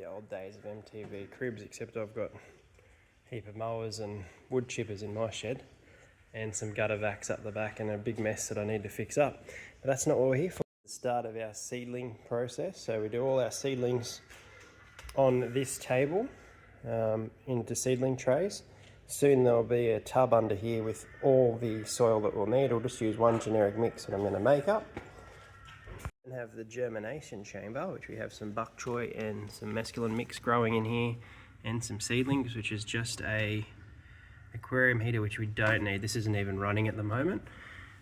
old days of MTV cribs, except I've got a heap of mowers and wood chippers in my shed and some gutter vacs up the back and a big mess that I need to fix up. But that's not what we're here for. The start of our seedling process. So we do all our seedlings on this table into seedling trays. Soon there'll be a tub under here with all the soil that we'll need. I'll just use one generic mix that I'm going to make up. And have the germination chamber, which we have some bok choy and some mescaline mix growing in here, and some seedlings, which is just a aquarium heater, which we don't need. This isn't even running at the moment.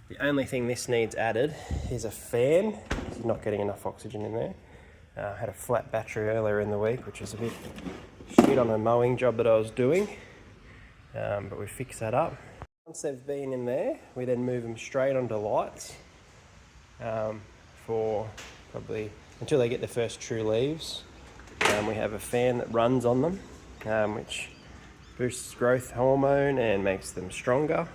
The only thing this needs added is a fan. It's not getting enough oxygen in there. I had a flat battery earlier in the week, which was a bit shit on a mowing job that I was doing, but we fixed that up. Once they've been in there, we then move them straight onto lights for probably until they get the first true leaves. We have a fan that runs on them, which boosts growth hormone and makes them stronger.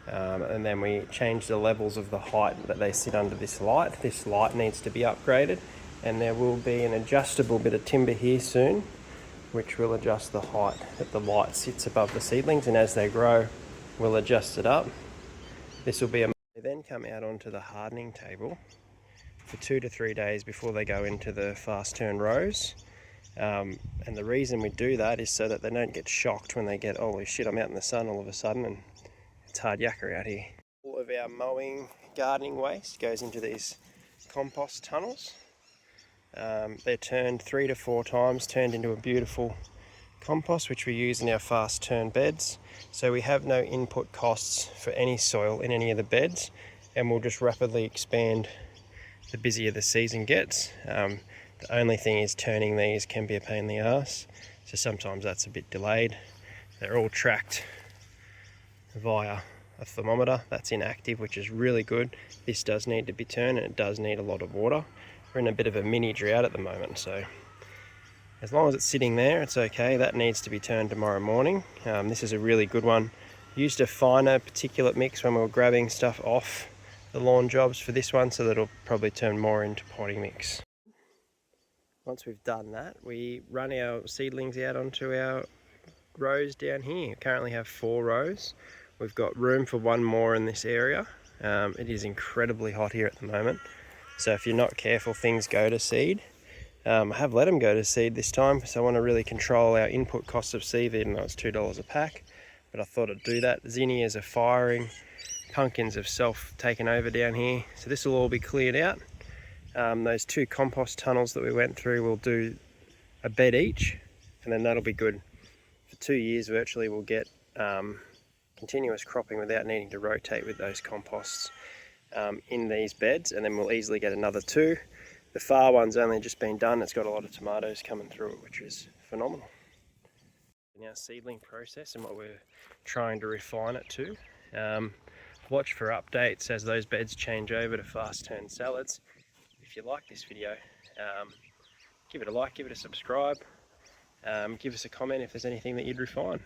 And then we change the levels of the height that they sit under this light. This light needs to be upgraded, and there will be an adjustable bit of timber here soon, which will adjust the height that the light sits above the seedlings, and as they grow, we'll adjust it up. This will be they then come out onto the hardening table for 2 to 3 days before they go into the fast turn rows. And the reason we do that is so that they don't get shocked when they get, holy shit, I'm out in the sun all of a sudden and it's hard yakka out here. All of our mowing gardening waste goes into these compost tunnels. They're turned 3 to 4 times, turned into a beautiful compost, which we use in our fast turn beds. So we have no input costs for any soil in any of the beds, and we'll just rapidly expand the busier the season gets. The only thing is turning these can be a pain in the ass, so sometimes that's a bit delayed. They're all tracked via a thermometer that's inactive, which is really good. This does need to be turned, and it does need a lot of water. We're in a bit of a mini drought at the moment, so as long as it's sitting there, it's okay. That needs to be turned tomorrow morning. This is a really good one. Used a finer particulate mix when we were grabbing stuff off the lawn jobs for this one, so that it'll probably turn more into potting mix. Once we've done that, we run our seedlings out onto our rows down here. We currently have 4 rows. We've got room for 1 more in this area. It is incredibly hot here at the moment, so if you're not careful, things go to seed. I have let them go to seed this time, so I want to really control our input cost of seed, even though it's $2 a pack, but I thought I'd do that. Zinnias are firing, pumpkins have taken over down here, so this will all be cleared out. Those 2 compost tunnels that we went through will do a bed each, and then that'll be good. For 2 years virtually we'll get continuous cropping without needing to rotate with those composts in these beds, and then we'll easily get another 2. The far one's only just been done. It's got a lot of tomatoes coming through it, which is phenomenal. In our seedling process and what we're trying to refine it to. Watch for updates as those beds change over to fast turn salads. If you like this video, give it a like, give it a subscribe, give us a comment if there's anything that you'd refine.